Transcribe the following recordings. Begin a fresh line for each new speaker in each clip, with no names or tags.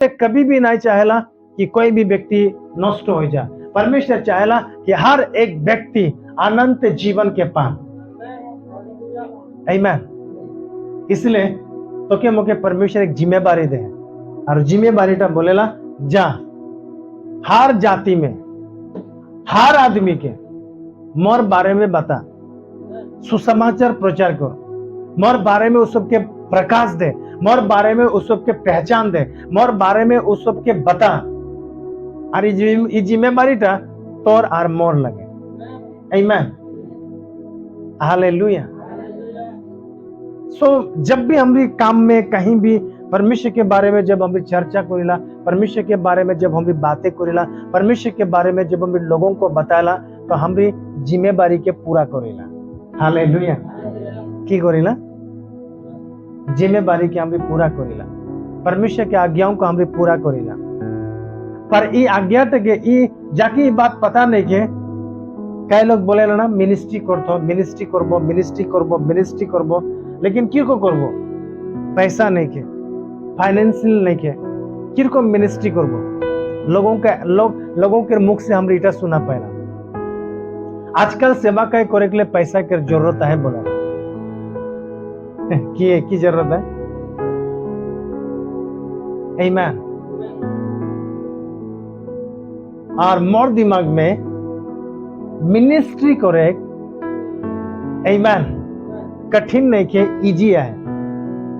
कभी भी नहीं चाहेला कि कोई भी व्यक्ति नष्ट हो जाए। परमेश्वर चाहेला कि हर एक व्यक्ति अनंत जीवन के पाए। आमीन। इसलिए तो के मुके परमेश्वर एक जिम्मेदारी दे और जिम्मेदारीटा बोलेला जा हर जाति में हर आदमी के मोर बारे में बता, सुसमाचार प्रचार करो, मोर बारे में उस सबके प्रकाश दे, मोर बारे में उस सबके पहचान दे, मोर बारे में उस सबके बता। और ये जिम्मेदारीटा तोर और मोर लगे। आमीन। हालेलुया। जब भी हम काम में कहीं भी परमेश्वर के बारे में जब हम चर्चा करेला, परमेश्वर के बारे में जब हम बातें करेला, परमेश्वर के बारे में जब हम लोगों को बताला, तो हमारी जिम्मेदारी के पूरा करेला। हालेलुया। की करेला? जिम्मेदारी के हम पूरा करेला, परमेश्वर के आज्ञाओं को हम पूरा करेला। पर ये आज्ञा तक ये जाके ये बात पता नहीं के कई लोग बोले ना मिनिस्ट्री करतो, मिनिस्ट्री करबो, मिनिस्ट्री करबो, मिनिस्ट्री करबो, लेकिन किरको करबो? पैसा नहीं के, फाइनेंशियल नहीं के, किरको मिनिस्ट्री करबो? लोगों के मुख से हम इटा सुना पाएला। आजकल सेवा काय करे के लिए पैसा की जरूरत है बोला की जरूरत है। आमीन। और मोर दिमाग में मिनिस्ट्री करे आमीन कठिन नहीं के, इजी है।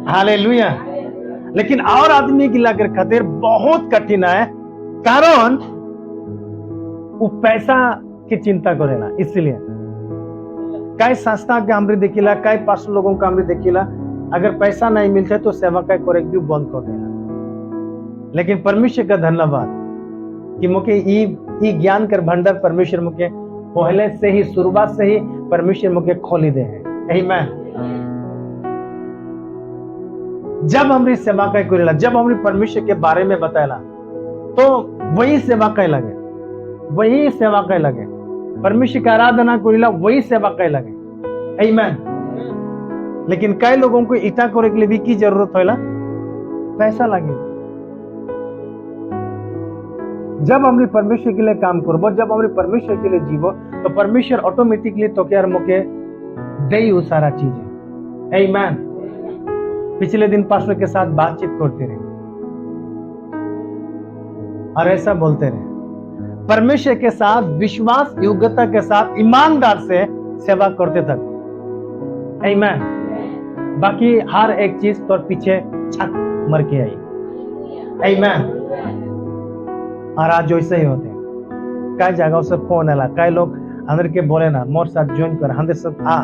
हालेलुया। लेकिन और आदमी की लाकर खातिर बहुत कठिन है, कारण वो पैसा की चिंता करेला। इसलिए कई संस्था के हमरे देखिला, कई पास्टर लोगों का हमरे देखिला, अगर पैसा नहीं मिलता तो सेवा का करे भी बंद कर देना। लेकिन परमेश्वर का धन्यवाद कि मुके ई ज्ञान कर भंडार परमेश्वर मुके पहले से ही, शुरुआत से ही परमेश्वर मुके खोली दे हैं। आमीन। जब हमारी सेवा का करेला, जब हमारी परमेश्वर के बारे में बताएला, तो वही सेवा का लगे, वही सेवा का लगे। परमेश्वर की आराधना करेला, वही सेवा का लगे। आमीन। लेकिन कई लोगों को इटा करे के लिए भी की जरूरत होला? पैसा लगे। जब हमने परमेश्वर के लिए काम करबो, जब हमने परमेश्वर के लिए जीवो, तो परमेश्वर ऑटोमेटिकली तो क्या मुके दे वो सारा चीजें। आमीन। पिछले दिन पास्टर के साथ बातचीत करते रहे और ऐसा बोलते रहे, परमेश्वर के साथ विश्वास योग्यता के साथ ईमानदार से सेवा करते तक। आमीन। बाकी हर एक चीज तो पीछे छक मर के आई। आमीन। और आज वैसे ही होते हैं। कई जगह से फोन आला, कई लोग अंदर के बोले ना मोर साथ ज्वाइन कर, हम सब आ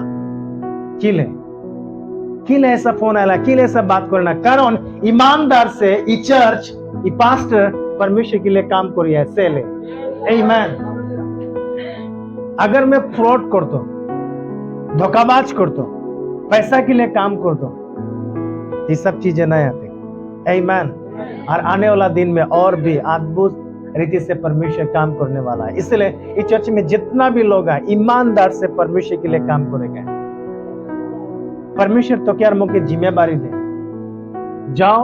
किले ऐसा फोन आला, किले ऐसा बात करना, कारण ईमानदार से ई चर्च, ई पास्टर परमेश्वर के लिए काम करिए सेले। आमीन। अगर मैं फ्रॉड करतो, धोखाबाज करतो, पैसा के लिए काम करतो, ये सब चीजें नहीं आती। आमीन। और आने वाला दिन में और भी अद्भुत रीति से परमेश्वर काम करने वाला है। इसलिए इस चर्च में जितना भी लोग हैं ईमानदार से परमेश्वर के लिए काम करेंगे। परमेश्वर तो क्या मुझे जिम्मेदारी दे, जाओ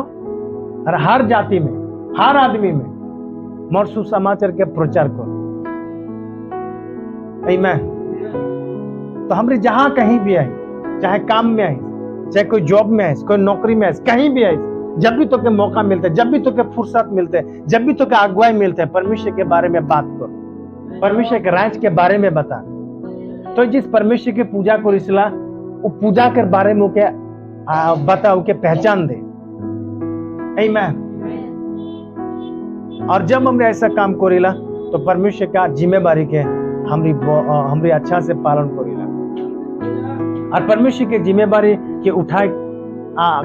और हर जाति में, हर आदमी में मोर सुसमाचार के प्रचार करो। आमीन। तो हमरे जहां कहीं भी आई, चाहे काम में आई, चाहे कोई जॉब में आई, कोई नौकरी में आई, कहीं भी आई, जब भी तो के मौका मिलता है, जब भी तो के फुर्सत मिलते है, जब भी तो के अगुवाई मिलते है, परमेश्वर के बारे में बात करो, परमेश्वर के राज के बारे में बता। तो जिस परमेश्वर की पूजा को इसला वो पूजा के बारे में के बता, के पहचान दे। आमीन। और जब हमने ऐसा काम करेला तो परमेश्वर का जिम्मेदारी के हमरी अच्छा से पालन करेला। और परमेश्वर के जिम्मेदारी के उठाए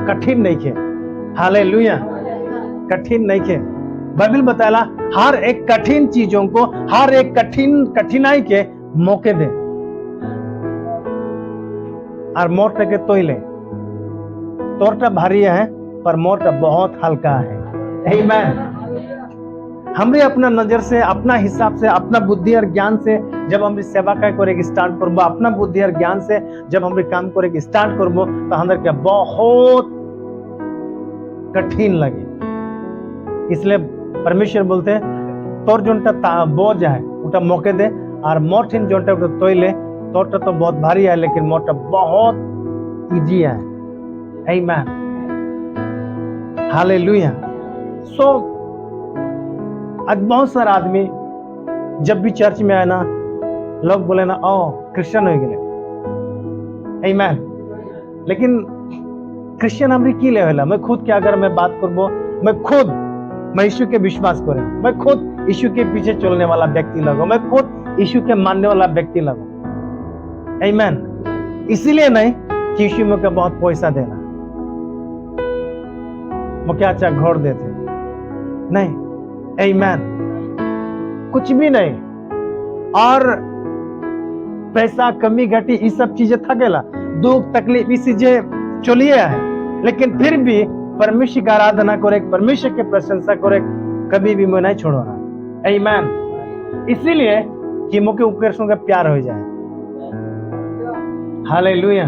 कठिन नहीं के। हालेलुया। कठिन नहीं के। बाइबल बताला हर एक कठिन चीजों को, हर एक कठिनाई के मौके दे और मोरटा के तोइले। तोरटा भारी है पर मोरटा बहुत हल्का है। आमीन। हमरे अपना नजर से, अपना हिसाब से, अपना बुद्धि और ज्ञान से जब हम सेवा का करेगी स्टार्ट करबो, अपना बुद्धि और ज्ञान से जब हम काम करेगी स्टार्ट करबो, तो हमर के बहुत कठिन लगे। इसलिए परमेश्वर बोलते हैं तोर जोनटा बोझ है उटा मौके दे और मोठिन जोनटा उटा तोइले तोरटा तो बहुत भारी है लेकिन मोटा बहुत इजी है। आमीन, हालेलुया। सो आज बहुत सारा आदमी जब भी चर्च में आए ना लोग बोले ना ओ क्रिश्चियन हो गए। आमीन, लेकिन क्रिश्चियन हमरी की लेवल है। मैं खुद के अगर मैं बात करबो मैं यीशु के विश्वास करूं, मैं खुद यीशु के पीछे चलने वाला व्यक्ति लगो, मैं खुद यीशु के मानने वाला व्यक्ति लगो। आमीन, इसीलिए नहीं कि यीशु मुझे बहुत पैसा देना, मुझे अच्छा घर देते नहीं। आमीन, कुछ भी नहीं। और पैसा कमी घटी ये सब चीजें थकेला, दुख तकलीफ इसी चीजें चलिए है, लेकिन फिर भी परमेश्वर की आराधना करे, परमेश्वर की प्रशंसा करे, कभी भी मैं नहीं छोड़ना। आमीन, इसीलिए कि मुझे उपकरणों का प्यार हो जाए। हालेलुया।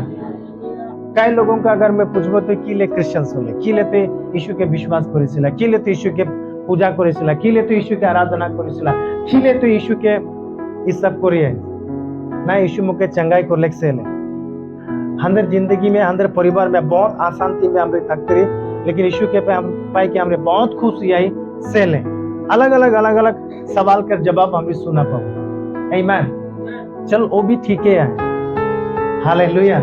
कई लोगों का अगर मैं पूछबो तो की ले क्रिश्चियन होले, की लेते यीशु के विश्वास करेसिला, की लेते यीशु के पूजा करेसिला, की लेते यीशु के आराधना करेसिला, की लेते यीशु के ये सब करिए ना। यीशु मुके चंगाई को लेक से ले हंदर जिंदगी में हंदर परिवार में बहुत अशांति में हमरे थकते रही, लेकिन यीशु के पे हम पाई कि हमरे बहुत खुशी आई से ले अलग अलग सवाल कर जवाब हमने सुना पाओ। आमीन, चल वो भी ठीक है। हालेलुया।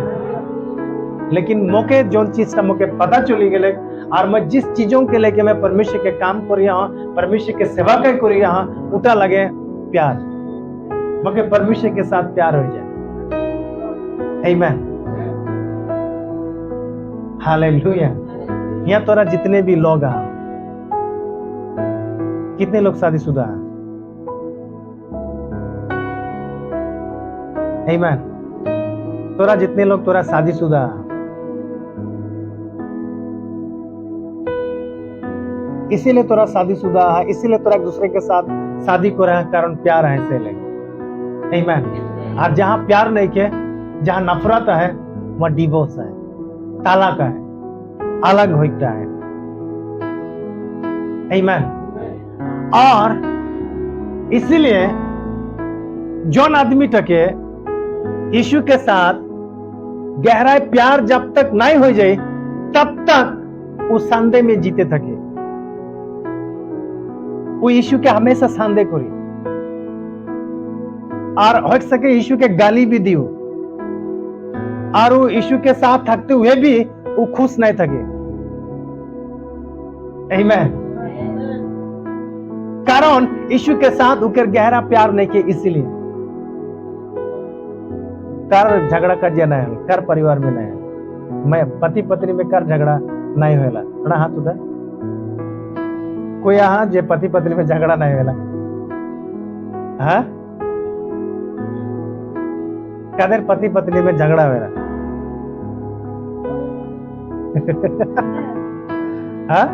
लेकिन मौके जोन चीज का मौके पता चली गए और मैं जिस चीजों के लेके मैं परमेश्वर के काम कर रहा हूँ, परमेश्वर के सेवा कर रहा हूँ, उठा लगे प्यार, मौके परमेश्वर के साथ प्यार हो जाए। आमीन, हालेलुया। यहाँ तोरा जितने भी लोग हैं, कितने लोग शादीशुदा हैं? आमीन, तोरा जितने लोग तोरा शादीशुदा हैं, इसीलिए तोरा शादीशुदा है, इसीलिए तोरा एक दूसरे के साथ शादी को रहा कारण प्यार है से ले। आमीन। और जहां प्यार नहीं के, जहां नफरत है वहां डिवोर्स है, तालाक है, अलग होता है। आमीन। और इसीलिए जौन आदमी टके यीशु के साथ गहरा प्यार जब तक नहीं हो जाए तब तक उस संदेह में जीते थके, वो यीशु के हमेशा संदेह करी और हो सके यीशु के गाली भी दियो और वो यीशु के साथ थकते हुए भी वो खुश नहीं थके। आमीन। कारण यीशु के साथ उनके गहरा प्यार नहीं किए, इसीलिए कर झगड़ा कर जे नहीं है, कर परिवार में नहीं है, मैं पति पत्नी में कर झगड़ा नहीं होला। थोड़ा हाथ उधर कोई यहाँ जे पति पत्नी में झगड़ा नहीं होला। हाँ, कदर पति पत्नी में झगड़ा होला। हाँ,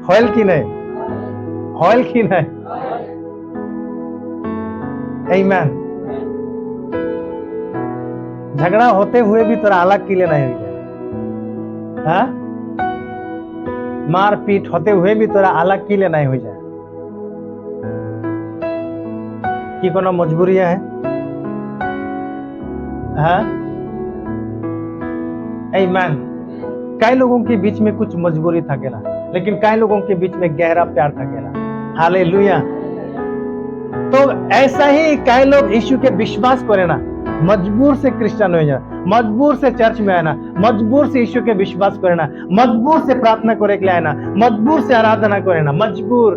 होल की नहीं, होल की नहीं। आमीन। झगड़ा होते हुए भी तोरा अलग के लिए नहीं हुई। हाँ, मार पीट होते हुए भी तोरा अलग के लिए नहीं हो जाए कि कोनो मजबूरी है। हाँ, आमीन। कई लोगों के बीच में कुछ मजबूरी थकेला, लेकिन कई लोगों के बीच में गहरा प्यार थकेला। हालेलुया। तो ऐसा ही कई लोग यीशु के विश्वास करे ना, मजबूर से क्रिश्चियन हो जाना, मजबूर से चर्च में आना, मजबूर से यीशु के विश्वास करना, मजबूर से प्रार्थना करे के लिए आना, मजबूर से आराधना करे ना, मजबूर।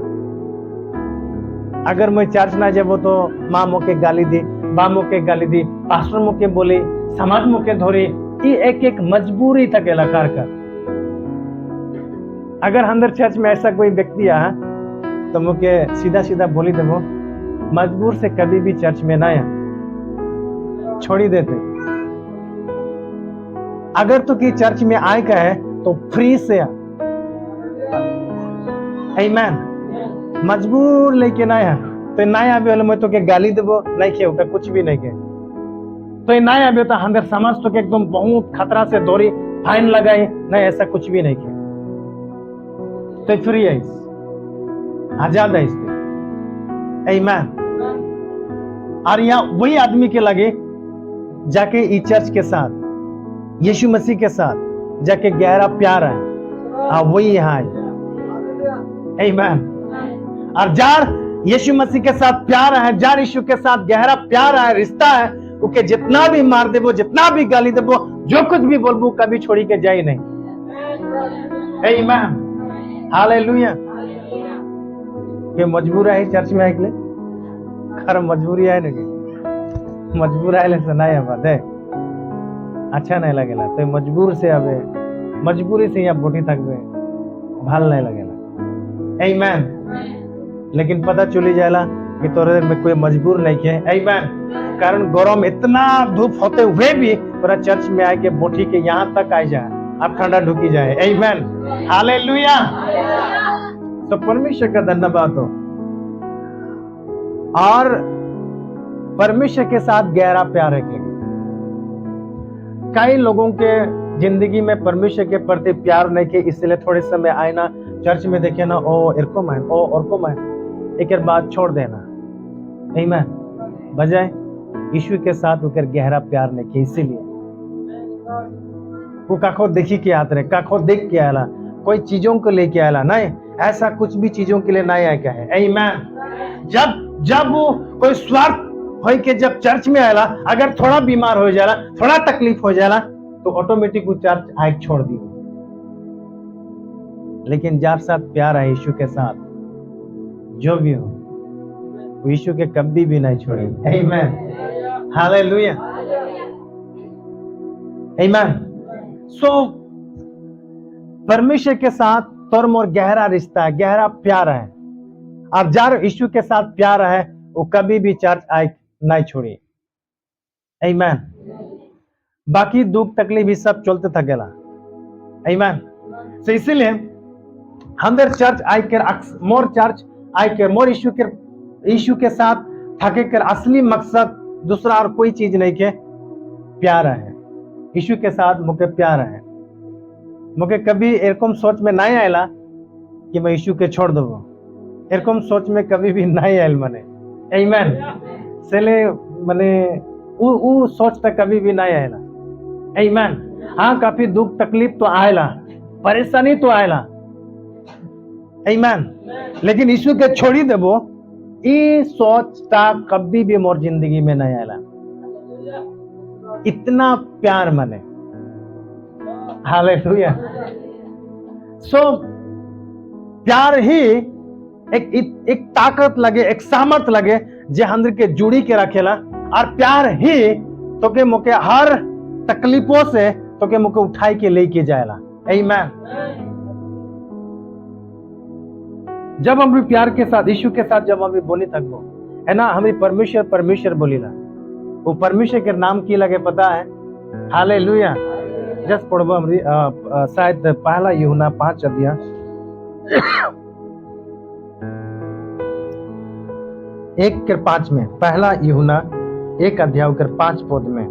अगर मैं चर्च ना जाबो तो माँ मोके गाली दी, बा मोके गाली दी, पास्टर मोके बोली, समाज मोके धोरी, ये एक एक मजबूरी थकेला कर कर। अगर अंदर चर्च में ऐसा कोई व्यक्ति आ तो मुझे सीधा सीधा बोली देवो, मजबूर से कभी भी चर्च में ना आया, छोड़ी देते। अगर तो कि चर्च में आए का है तो फ्री से आ। आमीन। मजबूर लेके ना आया तो नहीं आवे मैं तो के गाली देबो नहीं के उठा कुछ भी नहीं के, तो नहीं आवे तो अंदर समझ तो के एकदम बहुत खतरा से दौड़ी फाइन लगाई नहीं, ऐसा कुछ भी नहीं के, तो फ्री है। आजाद है इससे। आमीन। और यहाँ वही आदमी के लगे जाके ई चर्च के साथ, यीशु मसीह के साथ जाके गहरा प्यार है। हाँ, वही यहाँ है। आमीन। और जार यीशु मसीह के साथ प्यार है, जार यीशु के साथ गहरा प्यार है, रिश्ता है, उके जितना भी मार देबो, जितना भी गाली देबो, जो कुछ भी बोलबो, कभी छोड़ी के जाए नहीं। आमीन। हालेलुया। के मजबूर है चर्च में आइले, खर मजबूरी है नहीं, मजबूर आइले से नहीं बात है, अच्छा नहीं लगेला तो मजबूर से आवे, मजबूरी से यहाँ बोटी थकबे, भाल नहीं लगेला। आमीन। लेकिन पता चली जाएला कि तोरे में कोई मजबूर नहीं है। आमीन। कारण गरम इतना धूप होते हुए भी तोरा चर्च में आके बोटी के यहाँ तक आ जाए, अब ठंडा ढुकी जाए। आमीन। हालेलुया। तो परमेश्वर का धन्यवाद हो। और परमेश्वर के साथ गहरा प्यार है। कई लोगों के जिंदगी में परमेश्वर के प्रति प्यार नहीं के, इसलिए थोड़े समय आए ना चर्च में देखे ना, ओ इरको मैं, ओ और को मैं, एक बात छोड़ देना। आमीन। बजाय यीशु के साथ उकर गहरा प्यार नहीं के, इसीलिए वो काखो देखी के आते रहे, काखो देख के आला, कोई चीजों को लेके आला नहीं, ऐसा कुछ भी चीजों के लिए नहीं आया है। आमीन। जब वो कोई स्वार्थ हो के जब चर्च में आला, अगर थोड़ा बीमार हो जाला, थोड़ा तकलीफ हो जाला, तो ऑटोमेटिक वो चर्च आए छोड़ दी। लेकिन जार साथ प्यार है यीशु के साथ, जो भी हो वो यीशु के कभी भी नहीं छोड़े। आमीन। हालेलुया। आमीन। सो परमेश्वर के साथ तोर मोर गहरा रिश्ता है, गहरा प्यार है। और जार यीशु के साथ प्यार है, वो कभी भी चर्च आए नहीं छोड़ी। आमीन। बाकी दुख तकलीफ भी सब चलते थकेला। आमीन। तो इसीलिए हम चर्च आए कर, मोर चर्च आए कर, मोर यीशु के साथ थके कर असली मकसद दूसरा और कोई चीज नहीं के, प्यार है। यीशु के साथ मुझे प्यार है। मुझे कभी एरकम सोच में नहीं आयला कि मैं यीशु के छोड़ दूंगा, एरकम सोच में कभी भी नहीं आयल मने। आमीन। सेले मने वो सोच तक कभी भी नहीं आयला। आमीन। हाँ, काफी दुख तकलीफ तो आयला, परेशानी तो आयला। आमीन। लेकिन यीशु के छोड़ी देबो, ये सोचता कभी भी मोर जिंदगी में नहीं आयला। इतना प्यार मने। हालेलुया। सो प्यार ही एक ताकत लगे, एक सामर्थ लगे जे अंदर के जुड़ी के रखेला। और प्यार ही तो के मुके हर तकलीफों से तो के मुके उठाई के लेके जाएला। आमीन। जब हम भी प्यार के साथ यीशु के साथ जब हम भी बोली थकबो है ना, हमें परमेश्वर परमेश्वर बोलीला, वो परमेश्वर के नाम की लगे पता है। हालेलुया। जस्ट पढ़बो हमरी शायद पहला यूहन्ना 5 अध्याय 1-5 में, पहला यूहन्ना 1 अध्याय 5 पद में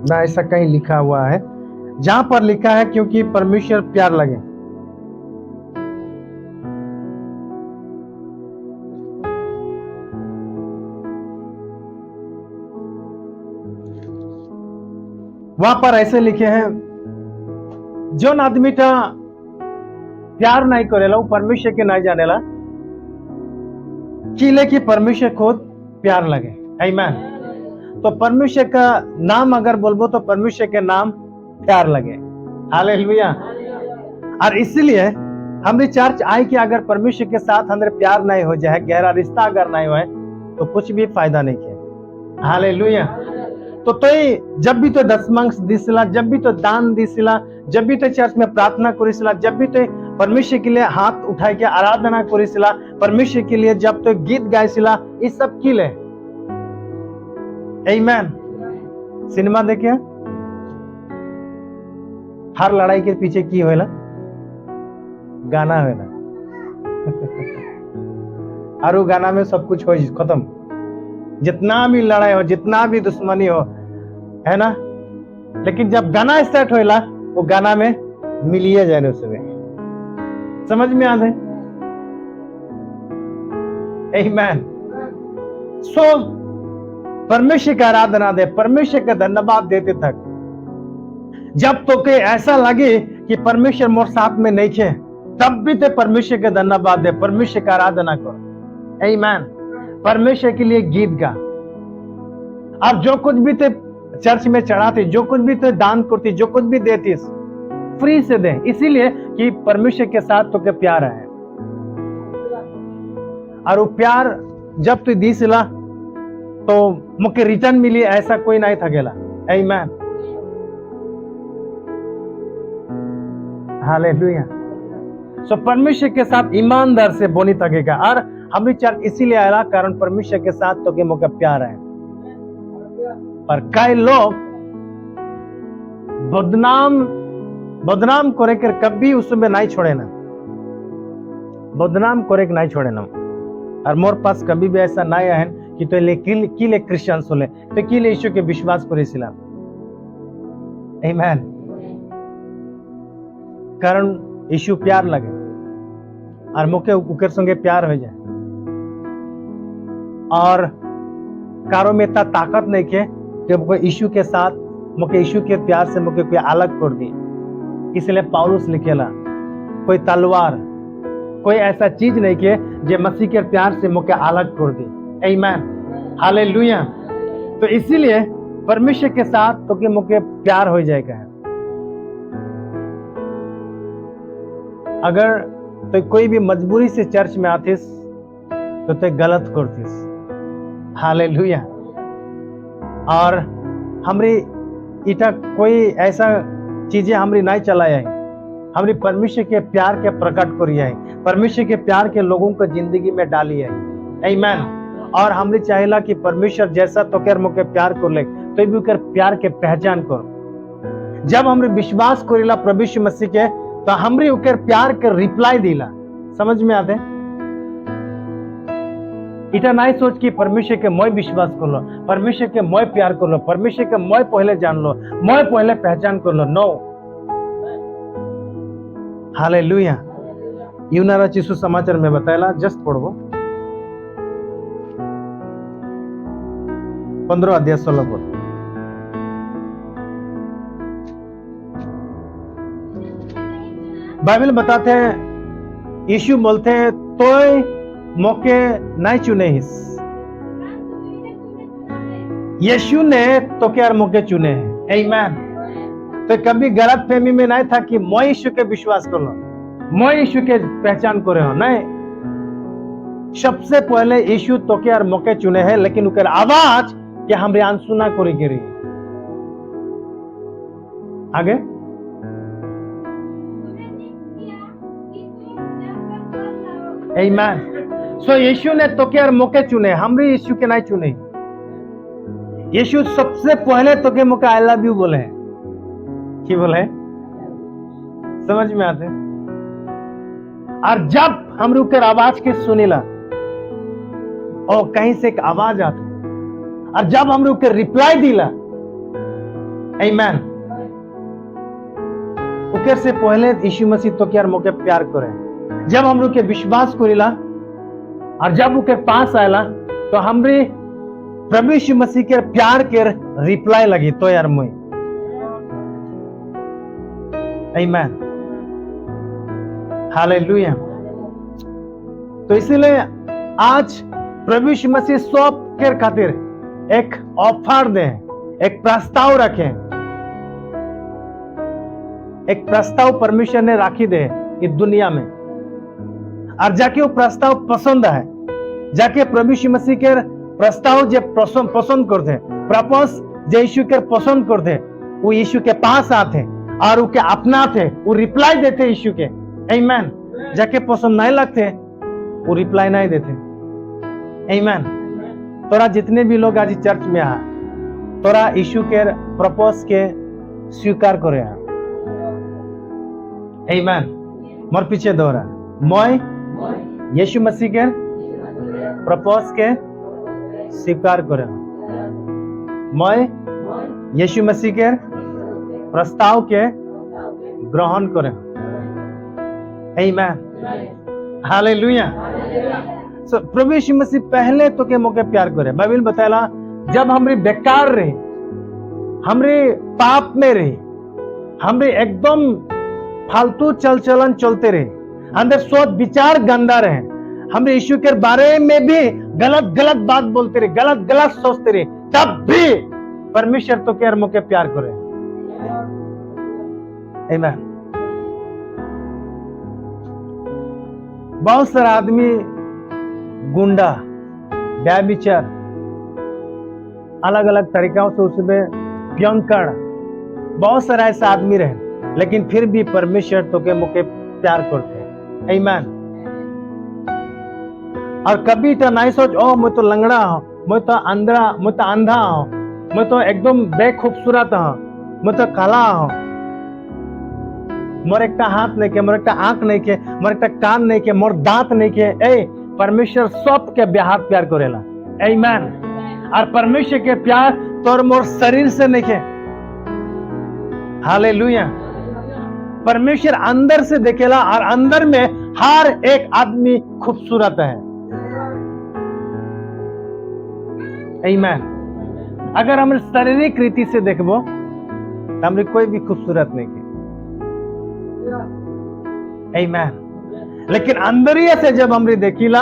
ना ऐसा कहीं लिखा हुआ है, जहां पर लिखा है क्योंकि परमेश्वर प्यार लगे। वहां पर ऐसे लिखे हैं, जो आदमी टा प्यार नहीं करेला वो परमेश्वर के नहीं जानेला, किले की परमेश्वर खुद प्यार लगे। आमीन। तो परमेश्वर का नाम अगर बोलबो तो परमेश्वर के नाम प्यार लगे। हालेलुया। और इसलिए हमारी चर्च आई कि अगर परमेश्वर के साथ हमारे प्यार नहीं हो जाए, गहरा रिश्ता अगर नहीं हो, तो कुछ भी फायदा नहीं है। हालेलुया। तो जब भी तो दशमांश दिसिला, जब भी तो दान दिसिला, जब भी तो चर्च में प्रार्थना करिसिला, जब भी तो परमेश्वर के लिए हाथ उठाए के आराधना करिसिला, परमेश्वर के लिए जब तो गीत गाइसिला, ये सब किले। आमीन। सिनेमा देखे हर लड़ाई के पीछे की होएला, गाना होएला। और वो गाना में सब कुछ हो खत्म, जितना भी लड़ाई हो, जितना भी दुश्मनी हो, है ना। लेकिन जब गाना स्टार्ट होएला, वो गाना में मिलिए जाने उसमें। समझ में आते? आमीन। सो परमेश्वर का आराधना दे, परमेश्वर का धन्यवाद देते तक जब तो के ऐसा लगे कि परमेश्वर मोर साथ में नहीं थे, तब भी ते परमेश्वर का धन्यवाद दे, परमेश्वर का आराधना करो। आमीन। परमेश्वर के लिए गीत गा। आप जो कुछ भी ते चर्च में चढ़ाते, जो कुछ भी ते दान करती, जो कुछ भी देती, फ्री से दे, इसीलिए कि परमेश्वर के साथ तो के प्यार है। और वो प्यार जब तू दी सिला तो मुझे रिटर्न मिली, ऐसा कोई नहीं थकेला। आमीन। हालेलुया। सो परमेश्वर के साथ ईमानदार से बोनी तकेगा। और हमारी चर्च इसीलिए आया कारण परमेश्वर के साथ तो के मुझे प्यार है। पर कई लोग बदनाम करे कर कभी उसमें नहीं छोड़े ना, बदनाम करे नहीं छोड़े ना। और मोर पास कभी भी ऐसा नहीं है कि तो किले क्रिश्चियन सोले तो किले यीशु के विश्वास करे सिला। आमीन। कारण यीशु प्यार लगे और मुके उकर संगे प्यार हो जाए। और कारो में इतना ताकत नहीं के कि मुझे यीशु के साथ, मुझे यीशु के प्यार से मुझे कोई अलग कर दी। इसलिए पौलुस लिखेला कोई तलवार, कोई ऐसा चीज नहीं के जो मसीह के प्यार से मुझे अलग कर दी। आमीन। हालेलुया। तो इसीलिए परमेश्वर के साथ तो कि मुझे प्यार हो जाएगा। अगर तो कोई भी मजबूरी से चर्च में आतीस तो ते गलत करतीस। हालेलुया। और हमरी इटा कोई ऐसा चीजें हमरी नहीं चलाया है, हमरी परमेश्वर के प्यार के प्रकट करिया है, परमेश्वर के प्यार के लोगों को जिंदगी में डाली है। आमीन। और हमरी चाहेला कि परमेश्वर जैसा तो कर मुके प्यार कर ले तो भी कर प्यार के पहचान कर। जब हमरे विश्वास करेला प्रभु यीशु मसीह के तो हमरी उकर प्यार के रिप्लाई दिला। समझ में आते? इटा नहीं सोच कि परमेश्वर के मैं विश्वास कर लो, परमेश्वर के मैं प्यार कर लो, परमेश्वर के मैं पहले जान लो, मैं पहले पहचान कर लो। नो। हालेलुया। यूनारा चिसु समाचार में बताया, जस्ट पढ़ो 15 अध्याय 16 पद। बाइबल बताते हैं, यीशु बोलते हैं तो मौके नहीं चुने हिस, यीशु ने तो क्या मौके चुने हैं। आमीन। तो कभी गलत फहमी में नहीं था कि मैं यीशु के विश्वास कर लो, मैं यीशु के पहचान करे हो। नहीं, सबसे पहले यीशु तो क्या मौके चुने हैं, लेकिन उनका आवाज कि हमरे अनसुना करे गिरी। आगे आमीन। सो यीशु ने तो क्या मौके चुने, हमरे यीशु के नहीं चुने। यीशु सबसे पहले तो के मौके आई लव यू बोले हैं। क्या बोले? समझ में आते? और जब हम रुकर आवाज के सुनीला और कहीं से एक आवाज आती, और जब हम रुकर रिप्लाई दिला, आमीन, उकर से पहले यीशु मसीह तो क्या मौके प्यार करे। जब हम रुके विश्वास करेला और जब उनके पास आयला तो हमरे प्रभु यीशु मसीह के प्यार के रिप्लाई लगी तो यार मुई। आमीन। हालेलुया। तो इसीलिए आज प्रभु यीशु मसीह सब के खातिर एक ऑफर दे, एक प्रस्ताव रखे, एक प्रस्ताव परमेश्वर ने राखी दे इस दुनिया में। और जाके वो प्रस्ताव पसंद है, जाके प्रभु यीशु मसीह के प्रस्ताव जे पसंद करते, प्रपोज जे यीशु के पसंद करते, वो यीशु के पास आते और उनके अपनाते, वो रिप्लाई देते यीशु के। आमीन। जाके पसंद नहीं लगते वो रिप्लाई नहीं देते। आमीन। तोरा जितने भी लोग आज चर्च में आ, तोरा यीशु के प्रपोज के स्वीकार करे। आमीन। मोर पीछे दोहरा, मैं यीशु मसीह के प्रपोज के स्वीकार करे। मैं यीशु मसीह के प्रस्ताव के ग्रहण करें। आमीन, हालेलुया। सो प्रभु यीशु मसीह पहले तो के मौके प्यार करे। बाइबल बताला जब हमरे बेकार रहे, हमरे पाप में रहे, हमरे एकदम फालतू चल चलन चलते रहे, अंदर सोच विचार गंदा रहे, हमरे यीशु के बारे में भी गलत गलत बात बोलते रहे, गलत गलत सोचते रहे, तब भी परमेश्वर तो के मौके प्यार करे। आमीन। बहुत सारा आदमी गुंडा, व्यभिचार, अलग अलग तरीकों से उसमें भयंकर, बहुत सारा ऐसा आदमी रहे, लेकिन फिर भी परमेश्वर तो के मौके प्यार करते हैं। आमीन। और कभी तो नहीं सोच ओ मैं तो लंगड़ा हूं, मैं तो अंधा हूं, मैं तो एकदम बेखूबसूरत हूं, मैं तो काला हूं, मोर एक हाथ नहीं के, मोर एक आंख नहीं के, मोर एक कान नहीं के, मोर दांत नहीं के। परमेश्वर सब के बेहात प्यार करेला। आमीन। और परमेश्वर के प्यार तोर मोर शरीर से नहीं के। हालेलुया। परमेश्वर अंदर से देखेला और अंदर में हर एक आदमी खूबसूरत है। आमीन। अगर हम शारीरिक रीति से देखबो तो हमरे कोई भी खूबसूरत नहीं के। आमीन। लेकिन अंदरिया से जब हमरे देखिला,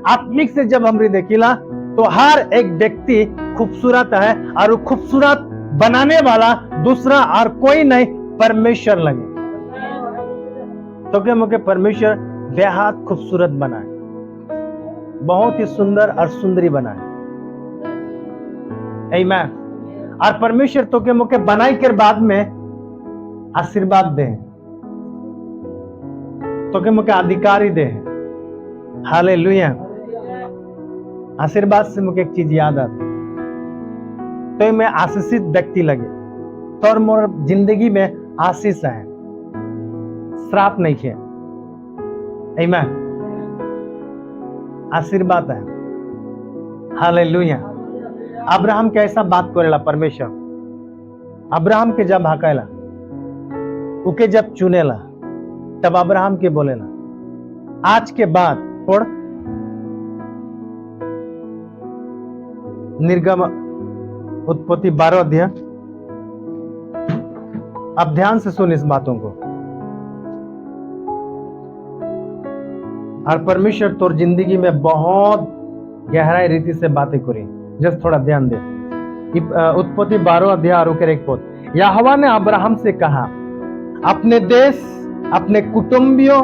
आत्मिक से जब हमरे देखिला, तो हर एक व्यक्ति खूबसूरत है, और वो खूबसूरत बनाने वाला दूसरा और कोई नहीं, परमेश्वर लगे। तो क्या मुझे परमेश्वर बेहद खूबसूरत बनाए, बहुत ही सुंदर और सुंदरी बनाए। आमीन। और परमेश्वर तो के मुझे बनाई के बाद में आशीर्वाद दे, तो के मुझे अधिकारी दे। हालेलुया। आशीर्वाद से मुझे एक चीज याद आती, तो मैं आशीषित व्यक्ति लगे, तो मोर जिंदगी में आशीष है, श्राप नहीं है। आमीन। आशीर्वाद है। हालेलुया। अब्राहम के ऐसा बात करेला परमेश्वर, अब्राहम के जब हकायला, उके जब चुनेला, तब अब्राहम के बोलेला आज के बाद पढ़ निर्गम उत्पत्ति 12 अध्याय। अब ध्यान से सुन इस बातों को, और परमेश्वर तोर जिंदगी में बहुत गहराई रीति से बातें करी। जस्ट थोड़ा ध्यान दे। उत्पत्ति 12 अध्याय और एक पद। यहोवा ने अब्राहम से कहा, अपने देश, अपने कुटुंबियों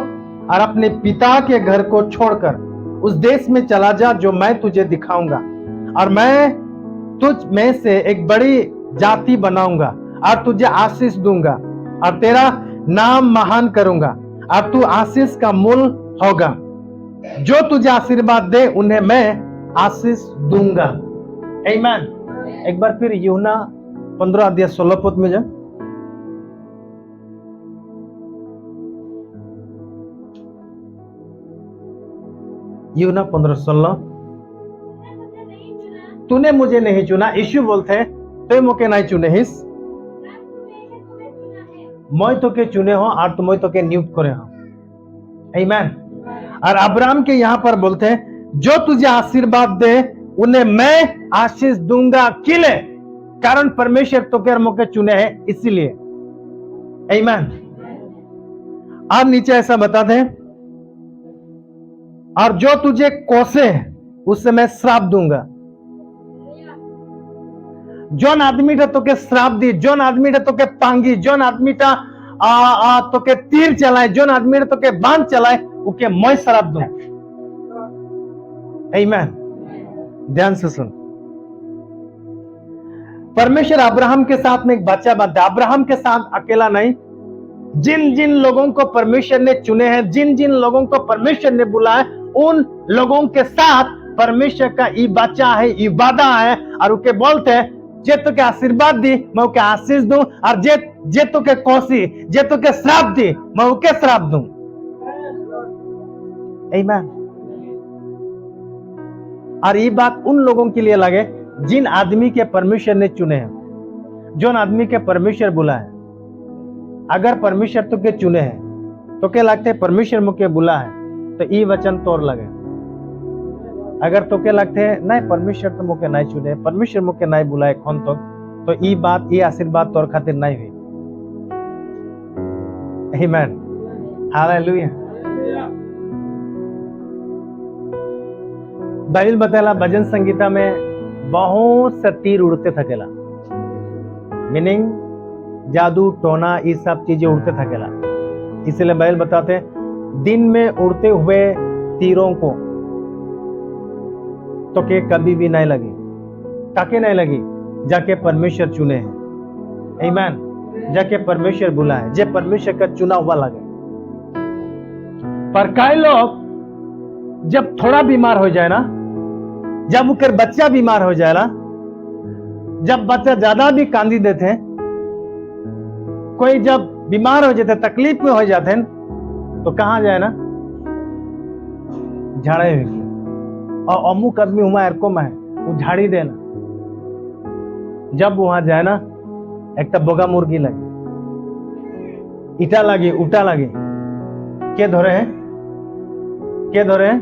और अपने पिता के घर को छोड़कर उस देश में चला जा जो मैं तुझे दिखाऊंगा, और मैं तुझ में से एक बड़ी जाति बनाऊंगा और तुझे आशीष दूंगा और तेरा नाम महान करूंगा और तू आशीष का मूल होगा। जो तुझे आशीर्वाद दे उन्हें मैं आशीष दूंगा। आमीन। एक बार फिर यूहन्ना 15 अध्याय 16 पद में जा। यूहन्ना 15:16। तूने मुझे नहीं चुना, यीशु बोलते तो मुझे नहीं चुने हिस, मैं तो के चुने हो और तुम तो के नियुक्त करे हो। आमीन। और अब्राहम के यहां पर बोलते हैं जो तुझे आशीर्वाद दे उन्हें मैं आशीष दूंगा। किले कारण परमेश्वर तो के मुझे चुने हैं, इसीलिए। आमीन। और नीचे ऐसा बताते हैं, और जो तुझे कोसे उससे मैं श्राप दूंगा। जोन आदमी तो के श्राप दी, जोन आदमी तो के पांगी, जोन आदमी तो के तीर चलाए, जोन आदमी तो के बांध चलाए, उके मैं श्राप दूं। आमीन। ध्यान से सुन। परमेश्वर अब्राहम के साथ में एक बच्चा बांधता है, अब्राहम के साथ अकेला नहीं। जिन जिन लोगों को परमेश्वर ने चुने हैं, जिन जिन लोगों को परमेश्वर ने बुलाया, उन लोगों के साथ परमेश्वर का ई बच्चा है, ई वादा है। और उके बोलते हैं जे तो के आशीर्वाद दी मैं उके आशीष दूं, और जे तो के कोसी, जे तो के श्राप दी मैं उके श्राप दूं। आमीन। और ये बात उन लोगों के लिए लगे जिन आदमी के परमेश्वर ने चुने हैं, जो आदमी के परमेश्वर बुलाए। अगर परमेश्वर तो के चुने हैं तो क्या लगते है परमेश्वर मुके बुला है तो ई वचन तोर लगे। अगर तो के लगते है नहीं परमेश्वर तो मुके नहीं चुने, परमेश्वर मुके नहीं बुलाए कौन तो ई बात ई आशीर्वाद तोर खातिर नहीं हुई। आमीन, हालेलुया। बाइबल बताला भजन संगीता में बहुत से तीर उड़ते थकेला, मीनिंग जादू टोना ये सब चीजें उड़ते थकेला। इसलिए बाइबल बताते हैं दिन में उड़ते हुए तीरों को तो के कभी भी नहीं लगी, ताकि नहीं लगी जाके परमेश्वर चुने हैं। आमीन, जाके परमेश्वर बुला है, जे परमेश्वर का चुना हुआ लगे। पर कई लोग जब थोड़ा बीमार हो जाए ना, जब उनका बच्चा बीमार हो जाए ना, जब बच्चा ज्यादा भी कांदी देते हैं, कोई जब बीमार हो जाते तकलीफ में हो जाते हैं तो कहां जाए ना, झाड़े हुए और अमुक आदमी हुआ एरको में है वो झाड़ी देना। जब वहां जाए ना एक तो बोगा मुर्गी लगे, ईटा लगे, उटा लगे, के धोरे हैं, के धोरे हैं,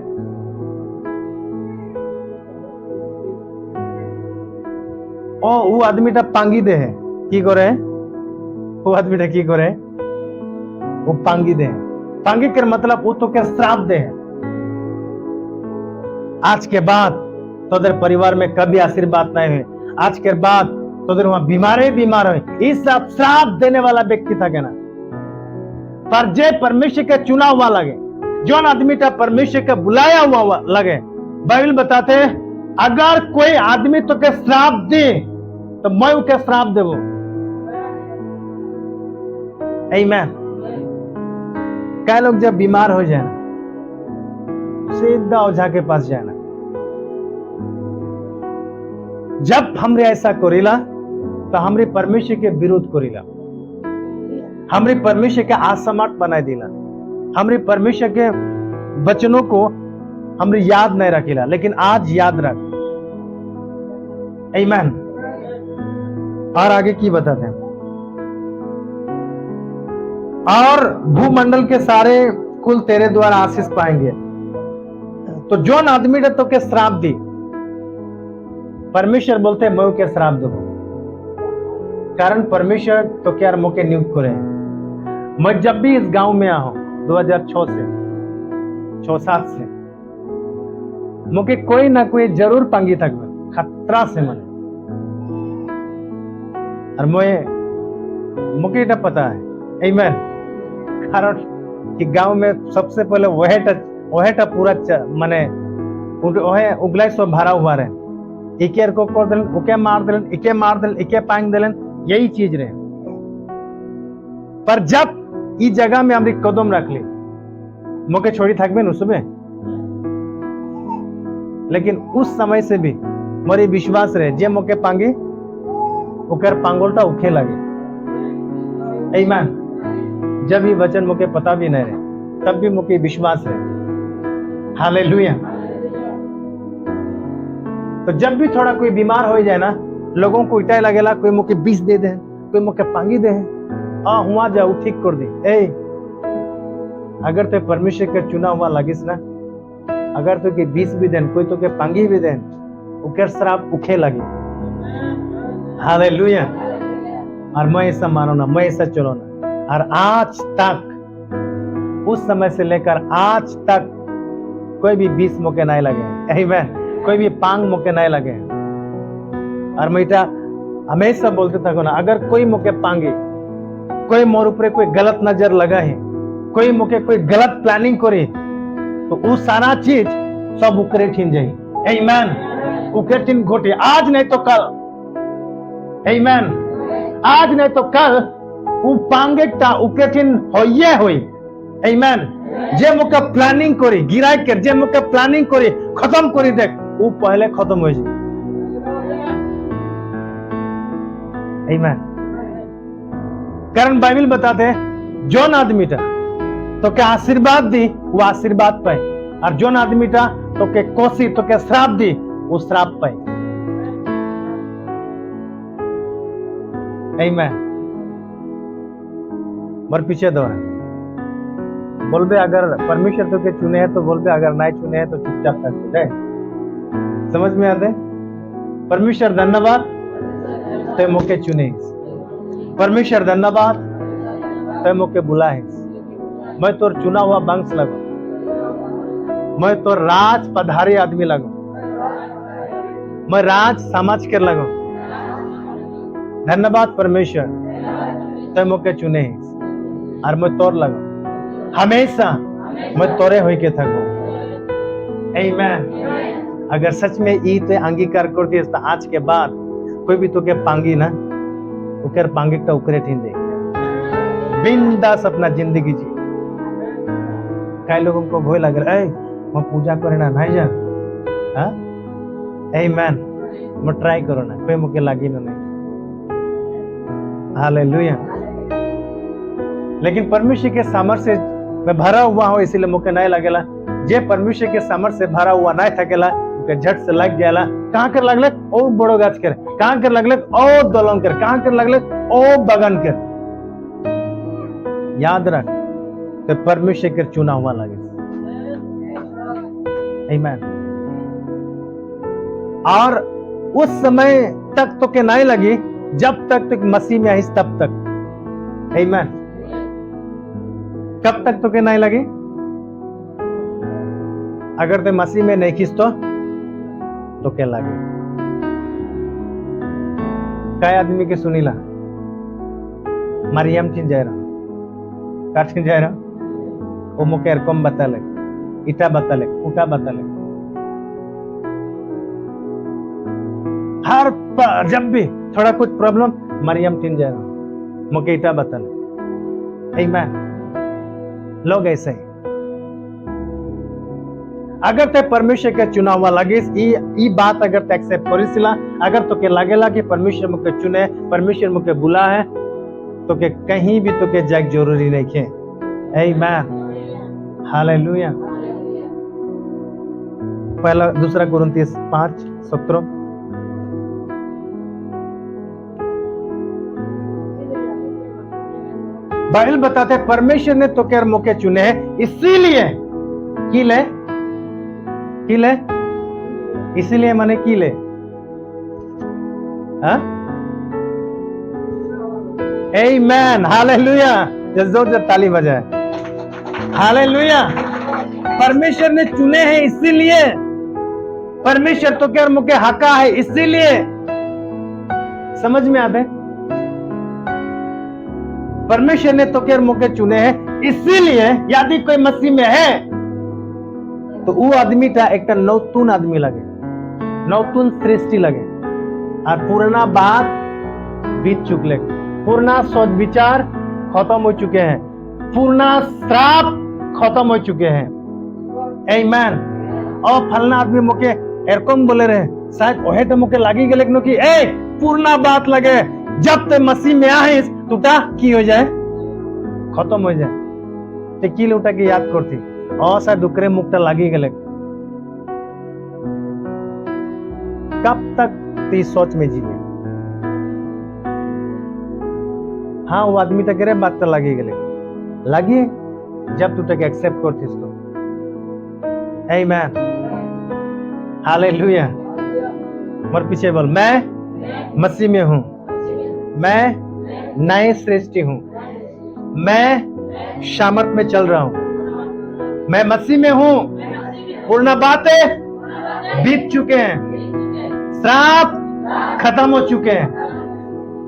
ओ वो आदमीटा पांगी दे है की करे, वो आदमीटा की करे, वो पांगी दे। पांगी के मतलब वो तो क्या श्राप दे है, आज के बाद तोदर परिवार में कभी आशीर्वाद नहीं हुए, आज के बाद तोदर वहां बीमार हुए। इस सब श्राप देने वाला व्यक्ति था कहना। पर जे परमेश्वर का चुना हुआ लगे, जो आदमी का परमेश्वर का बुलाया हुआ लगे, बाइबल बताते हैं अगर कोई आदमी तो के श्राप दे तो मैं उनके श्राप देवो। आमीन। कई लोग जब बीमार हो जाए सीधा ओझा के पास जाना। जब हमरे ऐसा करेला तो हमरे परमेश्वर के विरोध करेला, हमरे परमेश्वर के असमर्थ बनाए दिला, हमरे परमेश्वर के वचनों को हमरे याद नहीं रखेला, लेकिन आज याद रख। आमीन। और आगे की बताते हैं, और भूमंडल के सारे कुल तेरे द्वारा आशीष पाएंगे। तो जो आदमी ने तो के श्राप दी, परमेश्वर बोलते मैं के श्राप दो, कारण परमेश्वर तो क्या मौके नियुक्त करे। मैं जब भी इस गांव में आऊं 2006 से 6-7 से मुके कोई ना कोई जरूर पांगी तक खतरा से मने, और मुके पता है। आमीन। कारण कि गांव में सबसे पहले वह पूरा माने उगलाई सब भरा हुआ रहे, इके को कर दिलन, उके मार दिलन, इके मार दिलन, इके पांग दिलन, यही चीज रहे। पर जब इस जगह में हमरी कदम रख ली मुके छोड़ी थकबे न सुबह, लेकिन उस समय से भी मोरी विश्वास रहे जे मुके पांगे उकर पांगोलता उखे लगे। आमीन। जब ये वचन मुके पता भी नहीं रहे तब भी मुके विश्वास रहे। हालेलुया। तो जब भी थोड़ा कोई बीमार हो जाए ना, लोगों को इटाई लगेला, कोई मुके बीस दे दे, कोई मुके पांगी दे, हुआ जाओ ठीक कर दी। अगर तो परमेश्वर के चुना हुआ लगिस ना, अगर तो के 20 भी देन, कोई तो के पांगी भी देन, उकर श्राप उखे लगे। हालेलुया। और मैं ऐसा मानो ना, मैं ऐसा चलो ना। और आज तक, उस समय से लेकर आज तक कोई भी 20 मौके नहीं लगे। आमीन। कोई भी पांग मौके नहीं लगे। और मैं हमेशा बोलते था ना, अगर कोई मौके पांगे, कोई मोर ऊपर कोई गलत नजर लगा है, कोई मौके कोई गलत प्लानिंग करे, तो वो सारा चीज सब उकरे ठिन जाए। आमीन। उकरे ठिन घोटे, आज नहीं तो कल। आमीन। आज नहीं तो कल वो पांगे ता उकरे ठिन होइए होई। आमीन। जे मौके प्लानिंग करे गिराई कर, जे मौके प्लानिंग करे खत्म करे देख, वो पहले खत्म हो जाए। आमीन। कारण बाइबल बताते हैं जोन आदमी टा तो क्या आशीर्वाद दी वो आशीर्वाद पाए, और जोन आदमी टा तो के कोसी तो के श्राप दी वो श्राप पाए। आमीन। और पीछे दौड़े। बोलबे अगर परमेश्वर तो के चुने हैं तो बोलबे, अगर नहीं चुने हैं तो चुपचाप तक। समझ में आते? परमेश्वर धन्यवाद ते मोके चुने, परमेश्वर धन्यवाद ते मोके बुलाए। मैं तो चुना हुआ वंश लगू, मैं तो राज पधारी आदमी लगू, मैं राज समझ कर लगू। धन्यवाद परमेश्वर ते मोके चुने और मैं तोर लगू, हमेशा मैं तोरे होई के थकू। आमीन। अगर सच में ई ते अंगीकार करती तो आज के बाद कोई भी तुके पांगी ना, उकर पांगी का उकरे ठींदे बिंदास अपना जिंदगी जी। कई लोगों को भय लग रहा है मैं पूजा करे ना नहीं जा, हाँ आमीन, मैं ट्राई करो ना, कोई मुके लगी ना नहीं। हालेलुया। लेकिन परमेश्वर के सामर्थ्य से मैं भरा हुआ हूँ, इसीलिए मुके नहीं लगेला। जे परमेश्वर के सामर्थ्य से भरा हुआ नहीं थकेला, उनके झट से लग जाएला। कहाँ कर लगले ओ बड़ो गाछ कर, कहाँ कर लगले ओ दलंग कर, कहाँ कर लगले ओ बगान कर। याद रख तो परमेश्वर के चुना हुआ लगे। आमीन। और उस समय तक तो के नहीं लगी जब तक मसीह में आईस तब तक। आमीन। कब तक तो के नहीं लगी? अगर ते मसीह में नहीं खींच तो क्या लगे? कई आदमी के सुनीला मरियम चिन जाए रहा, का चिन जाए रहा, वो मुके एरकम बताले, इटा बताले, उटा बताले। हर जब भी थोड़ा कुछ प्रॉब्लम मरियम चिन जाए रहा, मुके इटा बताले। आमीन। लोग ऐसे ही। अगर ते परमेश्वर के चुना हुआ लगे, ई बात अगर ते एक्सेप्ट करिसिला, अगर तो के लागेला कि परमेश्वर मुके चुने, परमेश्वर मुके बुला है, तो के कहीं भी तो के जाग जरूरी नहीं है। आमीन। हालेलुया। पहला दूसरा कुरिन्थियस 5:17। बाइबल बताते परमेश्वर ने तो के मौके चुने हैं, इसीलिए किले इसीलिए माने किले, हाँ आमीन। हालेलुया। जोर से ताली बजाए। हालेलुया। परमेश्वर ने चुने हैं इसीलिए, परमेश्वर तो के मुके हका है इसीलिए। समझ में आते? परमेश्वर ने तो के मुके चुने हैं इसीलिए, यदि कोई मसीह में है तो वो आदमी टा एक नौतून आदमी लगे, नौतून सृष्टि लगे। और पुराना बात बीत चुकले, पुराना सोच विचार खत्म हो चुके हैं, पुराना श्राप खत्म हो चुके हैं। आमीन। और फलना आदमी मुके एरकम बोले रहे, शायद ओहे तो मुके लागी गेले कि ए पुराना बात लगे, जब ते मसीह में आइस टूटा की हो जाए, खत्म हो जाए। ते की लूटा की याद करती और शायद दुकरे मुक्ता लागी गेले। कब तक ती सोच में जीवे? हाँ वो आदमी तक रे बात तो लगी गेले, लगी जब तू तक एक्सेप्ट करतीस तो। आमीन। हालेलुया। मोर पीछे बोल, मैं मसीह में हूं, मैं नए सृष्टि हूं, मैं सामर्थ में चल रहा हूं, मैं मसीह में हूं, पूर्ण बातें बीत चुके हैं, श्राप खत्म हो चुके हैं।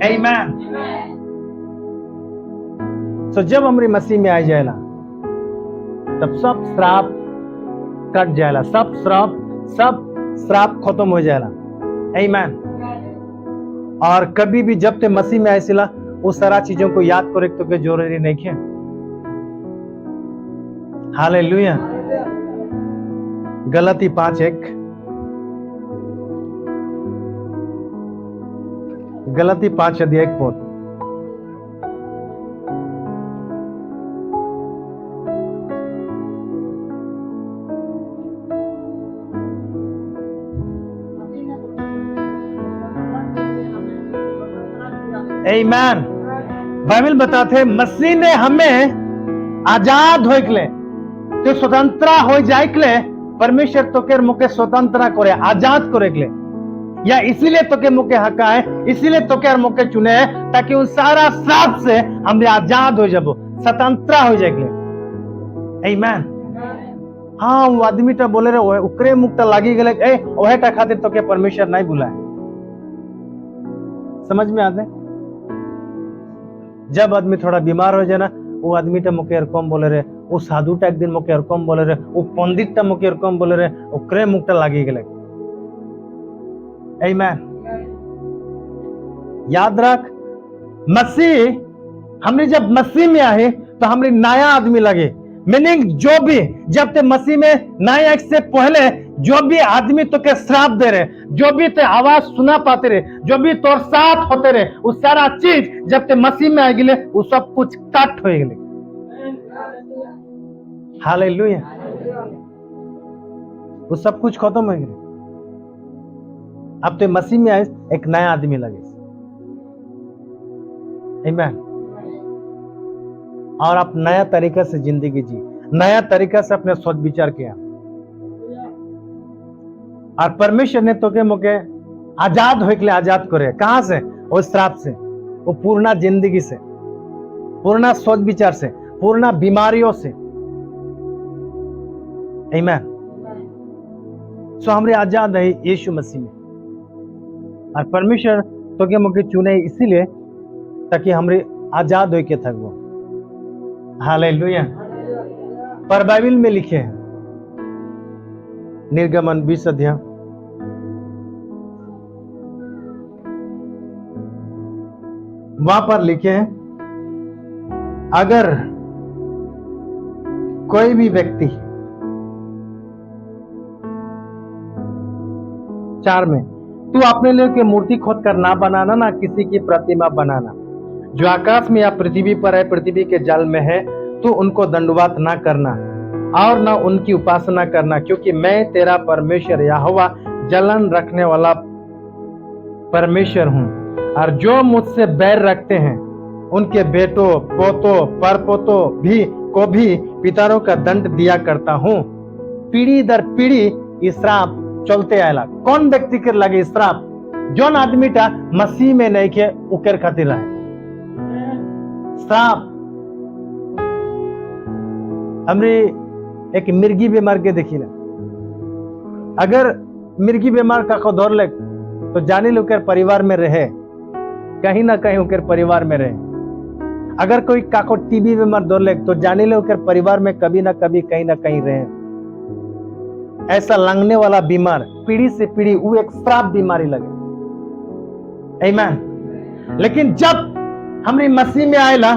आमीन। तो जब हमारी मसीह में आ जाएला तब सब श्राप कट जाएला, सब श्राप खत्म हो जाएला। आमीन। और कभी भी जब ते मसीह में आएसिला वो सारा चीजों को याद करे तो के जरूरी नहीं है। हालेलुया। गलती 5:1, गलती 5:1 बोल। आमीन। बाइबल बताते मसीह ने हमें आजाद होइकले तो स्वतंत्र हो जाइकले परमेश्वर तो के मुके स्वतंत्र करे आजाद करे या इसीलिए तो के मुके हका है, इसीलिए तो के मुके चुने है ताकि उन सारा श्राप से हम आजाद हो जाबो, स्वतंत्र हो जाइकले। आमीन। हाँ वो आदमी टा बोले रे उकरे मुक्ता लागी गले ए ओहे टा खातिर तो के परमेश्वर नहीं बुलाए। समझ में आते? जब आदमी थोड़ा बीमार हो जाए ना वो आदमी टा मुके कम बोले रे, वो साधु टा एक दिन मुके कम बोले रे, वो पंडित टा मुके कम बोले रे, उकरे मुक्ता लागी गले। आमीन। याद रख मसीह हमने जब मसीह में आए तो हमने नया आदमी लगे। मीनिंग जो भी जब ते मसीह में नए एक से पहले जो भी आदमी तो के श्राप दे रहे, जो भी ते आवाज सुना पाते रहे, जो भी तोर साथ होते रहे, वो सारा चीज जब ते मसीह में आ गए वो सब कुछ कट हो गए। हालेलुया। वो सब कुछ खत्म हो गए। अब तो मसीह में आए एक नया आदमी लगे। आमीन। और आप नया तरीका से जिंदगी जी, नया तरीका से अपने सोच विचार किया और परमेश्वर ने तो के मुके आजाद हो के लिए आजाद करे। कहां से? वो श्राप से, वो पूर्ण जिंदगी से, पूर्ण सोच विचार से, पूर्ण बीमारियों से। आमीन। सो हमरे आजाद है यीशु मसीह में और परमेश्वर तो के मुके चुने इसीलिए ताकि हमरे आजाद हो के थकबो। हालेलुया। पर बाइबल में लिखे हैं निर्गमन 20 अध्याय वहां पर लिखे हैं अगर कोई भी व्यक्ति 4 में तू अपने लिए की मूर्ति खोद कर ना बनाना, ना किसी की प्रतिमा बनाना जो आकाश में या पृथ्वी पर है, पृथ्वी के जल में है, तू उनको दंडवत ना करना और ना उनकी उपासना करना, क्योंकि मैं तेरा परमेश्वर यहोवा जलन रखने वाला परमेश्वर हूँ। और जो मुझसे बैर रखते हैं उनके बेटों, पोतों, परपोतों को भी पितरों का दंड दिया करता हूँ। पीढ़ी दर पीढ़ी श्राप चलते आयला। कौन व्यक्ति के लगे श्राप? जोन आदमी टा मसीह में नहीं के उकर खातिर रहे श्राप। हमरे एक मिर्गी बीमार के देखी ना, अगर मिर्गी बीमार का को धर ले तो जाने लो कर परिवार में रहे, कहीं ना कहीं उकर परिवार में रहे। अगर कोई काको टीबी बीमार धर ले तो जाने लो कर परिवार में कभी ना कभी कहीं ना कहीं रहे। ऐसा लंगने वाला बीमार पीढ़ी से पीढ़ी वो एक श्राप बीमारी लगे। आमीन। लेकिन जब हमने मसीह में आएला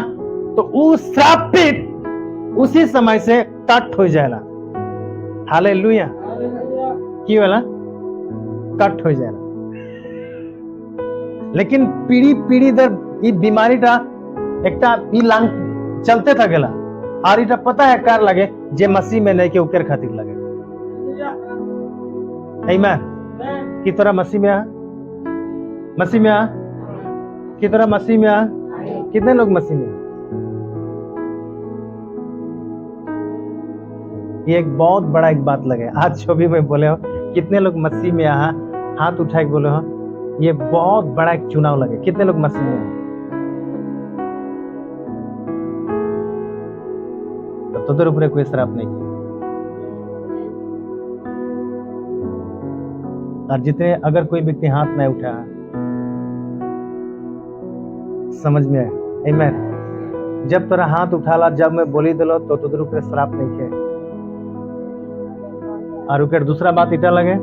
तो वो श्रापित उसी समय से कट हो जाएला। हालेलुया। क्यों वाला कट हो जाएला। लेकिन पीढ़ी दर ये बीमारी टा एकटा ई लांग चलते था गेला और इटा पता है कार लगे जे मसीह में नहीं के उकर खातिर लगे। आमीन। की तरह मसीह में आ, मसीह में आ, की तरह मसीह में आ। कितने लोग मसीह में? ये एक बहुत बड़ा एक बात लगे। आज जो भी मैं बोले हो कितने लोग मसीह में आ, हाथ उठा के बोले हो, ये बहुत बड़ा एक चुनाव लगे। कितने लोग मसीह में आ? तो उधर ऊपर कोई श्राप नहीं किया। और जितने अगर कोई व्यक्ति हाथ नहीं उठा, समझ में आए? आमीन। जब तेरा हाथ उठाला, जब मैं बोली दिलो तो तुदर ऊपर श्राप नहीं किया। और उकर दूसरा बात इटा लगे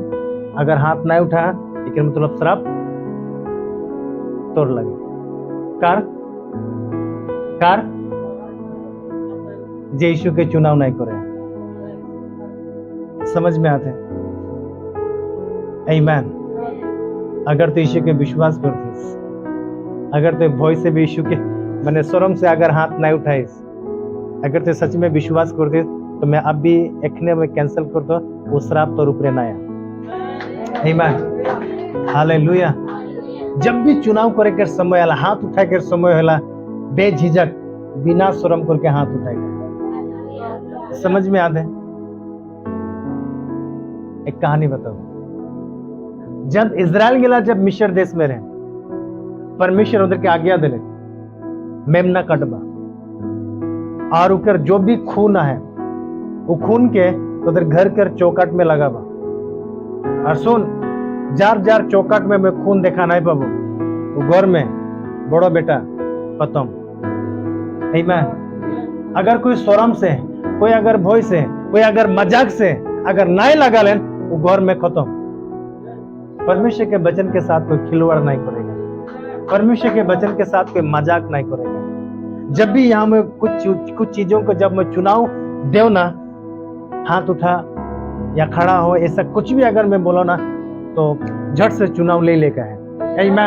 अगर हाथ नहीं उठा इकर मतलब श्राप तोड़ लगे। कार जे यीशु के चुनाव नहीं करे। समझ में आते? आमीन। अगर तो यीशु के विश्वास करतीस, अगर तो भय से भी यीशु के मैंने शर्म से अगर हाथ नहीं उठाईस, अगर तो सच में विश्वास करतीस तो मैं अब भी एखने में कैंसिल कर दो वो श्राप तो ऊपरे ना आया। आमीन। हालेलुया। जब भी चुनाव करे के समय आला, हाथ उठा के समय होला, बेझिझक बिना शर्म करके हाथ उठाएगा। समझ में आते? एक कहानी बताओ। जब इज़राइल गेला, जब मिस्र देश में रहे, परमेश्वर उधर के आज्ञा दिले मेमना कटबा, और उकर जो भी खून है वो खून के उधर घर कर चौकट में लगाबा। और सुन, जार जार चौकट में मैं खून देखा नहीं पाबो, वो घर में बड़ो बेटा खत्म। आमीन। अगर कोई शर्म से, कोई अगर भय से, कोई अगर मजाक से अगर नहीं लगा लेन, वो घर में खत्म। परमेश्वर के वचन के साथ कोई खिलवाड़ नहीं करेगा, परमेश्वर के वचन के साथ कोई मजाक नहीं करेगा। जब भी यहाँ में कुछ चीजों को जब मैं चुनाव देव ना, हाथ उठा या खड़ा हो, ऐसा कुछ भी अगर मैं बोलो ना, तो झट से चुनाव ले लेकर है। आमीन।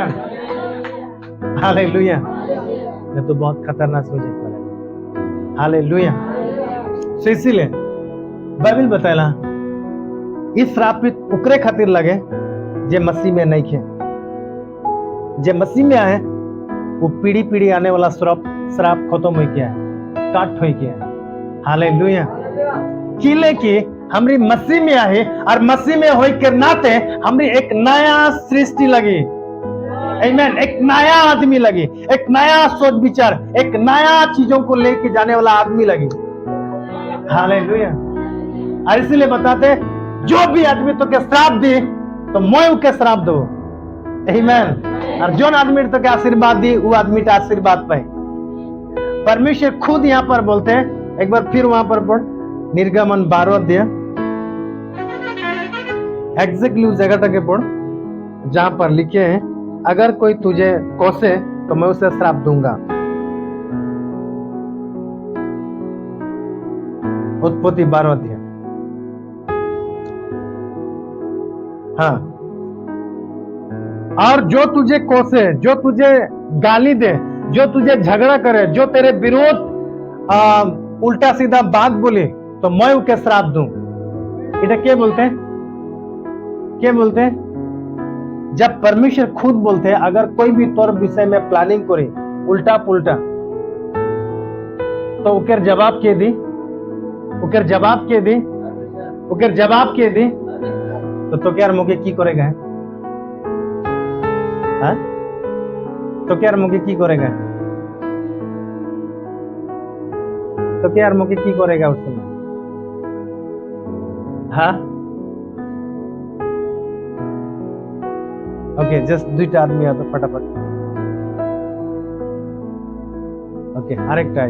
हालेलुया। मैं तो बहुत खतरनाक सोचे पड़ा। हालेलुया। तो इसीलिए बाइबल बताएला इस श्रापित उकरे खातिर लगे जे मसीह में नहीं खे। जे मसीह में आए वो पीढ़ी पीढ़ी आने वाला श्राप खत्म हो गया है, काट हो गया है। हालेलुया। किले की हमरी मसीह में आए, और मसीह में होई के नाते हमरी एक नया सृष्टि लगी। आमीन। एक नया आदमी लगी, एक नया सोच विचार, एक नया चीजों को लेके जाने वाला आदमी लगी। हालेलुया। और इसीलिए बताते, जो भी आदमी तो के श्राप दी तो मैं के श्राप दो। आमीन। और जो आदमी तो के आशीर्वाद दी, वो आदमी का आशीर्वाद पाए। परमेश्वर खुद यहाँ पर बोलते हैं, एक बार फिर वहां पर पढ़, निर्गमन 12 अध्याय, एग्जैक्टली उस जगह तक पढ़ जहां पर लिखे हैं, अगर कोई तुझे कोसे तो मैं उसे श्राप दूंगा। उत्पत्ति 12 अध्याय। हाँ, और जो तुझे कोसे, जो तुझे गाली दे, जो तुझे झगड़ा करे, जो तेरे विरोध उल्टा सीधा बात बोले, तो मैं उके श्राप दूं। इधर क्या बोलते हैं? क्या बोलते हैं? जब परमेश्वर खुद बोलते हैं, अगर कोई भी तौर विषय में प्लानिंग करे उल्टा पुल्टा, तो उकर जवाब के दी, उकर जवाब के दी, उकर जवाब के दी, तो क्या मुझे की करेगा? हाँ? तो क्या मुझे की करेगा? तो क्या मुझे की करेगा उस समय? हाँ? ओके, जस्ट दुईटा आदमी आता फटाफट। ओके, आरेकटा है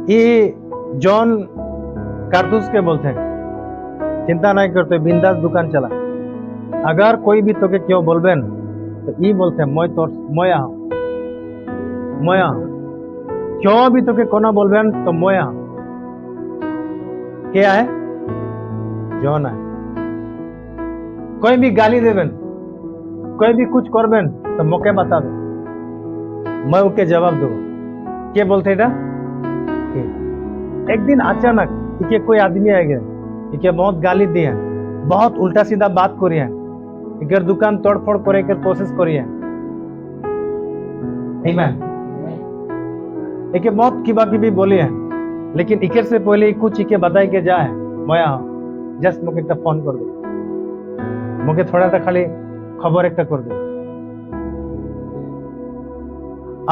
ये जॉन कारतूस के बोलते हैं, चिंता नहीं करते, बिंदास दुकान चला। अगर कोई भी तो के क्यों बोलबेन, तो ये बोलते हैं मोया क्यों भी तो के कोना बोलबेन, तो मोया क्या है? जॉन है। कोई भी गाली देबेन, कोई भी कुछ करबेन, तो मौके बता दो, मैं उनके जवाब दूँ। क्या बोलते हैं? एक दिन अचानक इके कोई आदमी आ गया, इके बहुत गाली दिया, बहुत उल्टा सीधा बात करिए, इकर दुकान तोड़फोड़ करे के कोशिश करिए। आमीन। इके बहुत किबा किबी बोली है, लेकिन इकर से पहले कुछ इके बताई के जाए, मैं जस्ट मुझे एक फोन कर दो, मुझे थोड़ा सा खाली खबर एक कर दो।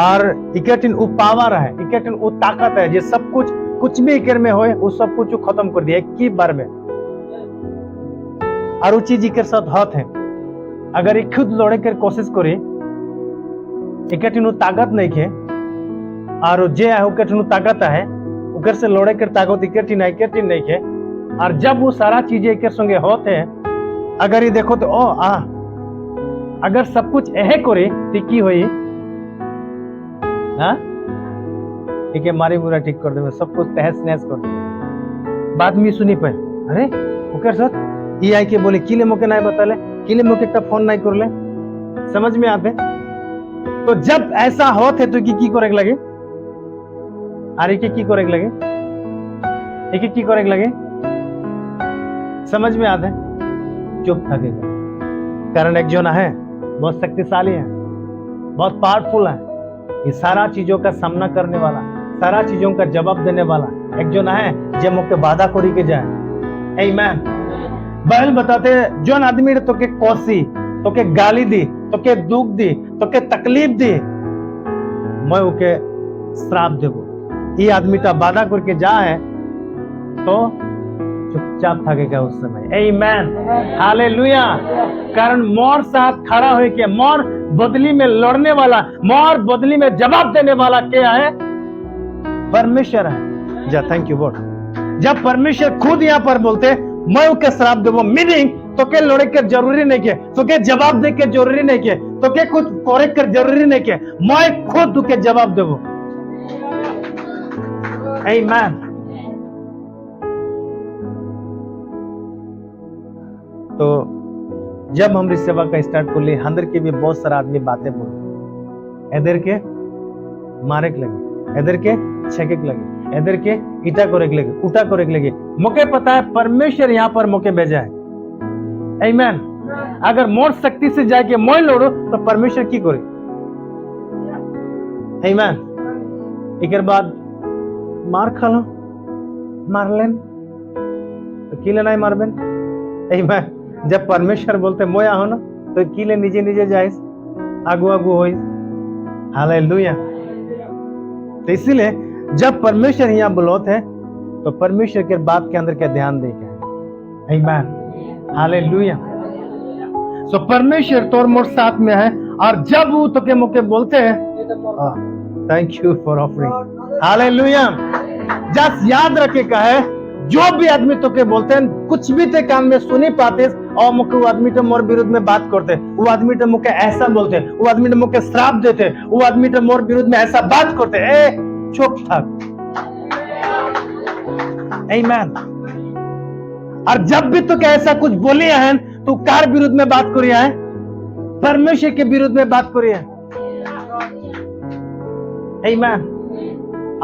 और इकटिन वो पावर है, इकटिन वो ताकत है, जो सब कुछ भी इकर में होए, वो सब कुछ खत्म कर दिया एक ही बार में। और वो चीज इकर साथ हाथ है, अगर एक खुद लड़े कर कोशिश करे, इकटिन वो ताकत नहीं है, और जे है उकटिन वो ताकत है, उकर से लड़े कर ताकत इकटिन नहीं है। और जब वो सारा चीजें एक संगे होते हैं, अगर ये देखो तो अगर सब कुछ यह करे तो की होई? हाँ? ठीक है, मारी बुरा ठीक कर दे, सब कुछ तहस नहस कर दे। बात में सुनी पे, अरे ओकर साथ ये आई के बोले किले मोके नहीं बता ले, किले मोके एक फोन नहीं कर ले। समझ में आते? तो जब ऐसा होते तो की करे लगे, अरे की करे लगे, एक की करे लगे, समझ में आते? चुप थकेगा। कारण एक जना है बहुत शक्तिशाली है, बहुत पावरफुल है। ये सारा चीजों का सामना करने वाला, सारा चीजों का जवाब देने वाला एक जो ना है जे मुके वादा करी के जाए। आमीन। बाइबल बताते जोन आदमी तो के कोसी, तो के गाली दी, तो के दुख दी, तो के तकलीफ दी, मैं उके श्राप देबो। ये आदमी का वादा करके जा है तो चुपचाप थकेगा उस समय। आमीन, हालेलुया। कारण मोर साथ खड़ा हो के, मोर बदली में लड़ने वाला, मोर बदली में जवाब देने वाला क्या है? परमेश्वर है। जा थैंक यू गॉड। जब परमेश्वर खुद यहाँ पर बोलते मैं उके श्राप देबो, मीनिंग तो के लड़े के जरूरी नहीं के, तो के जवाब दे के जरूरी नहीं के, तो के कुछ करे कर जरूरी नहीं के, मैं खुद उके जवाब देबो। आमीन। तो जब हम सेवा का स्टार्ट कर लिए, अंदर के भी बहुत सारा आदमी बातें बोले, इधर के मारे के लगे, इधर के छेके के लगे, इधर के ईटा को लगे, उठा को लगे। मुझे पता है परमेश्वर यहाँ पर मुझे भेजा है। आमीन। अगर मोर शक्ति से जाके मैं लड़ो तो परमेश्वर की करे। आमीन। एक बाद मार खा लो, मार लेन तो किले नहीं मारबेन। आमीन। जब परमेश्वर बोलते मोया हो ना तो किले निजे निजे जाइस, आगू आगू होइस। हालेलुया। तो इसीलिए जब परमेश्वर यहाँ बुलाते हैं तो परमेश्वर के बात के अंदर क्या ध्यान देके है। आमीन, हालेलुया। सो परमेश्वर तोर मोर साथ में है, और जब वो तो के मुके बोलते हैं thank you for offering, hallelujah. Just याद रखे का है, जो भी आदमी तो के बोलते हैं कुछ भी ते कान में सुनी पाते और मुके वो आदमी तो मोर विरुद्ध में बात करते, वो आदमी तो मुके ऐसा बोलते, वो आदमी तो मुके श्राप देते, वो आदमी तो मोर विरुद्ध में ऐसा बात करते, ए चुप थक। आमीन। और जब भी तो ऐसा कुछ बोली है तो कार विरुद्ध में बात करिए है? परमेश्वर के विरुद्ध में बात करिए। आमीन।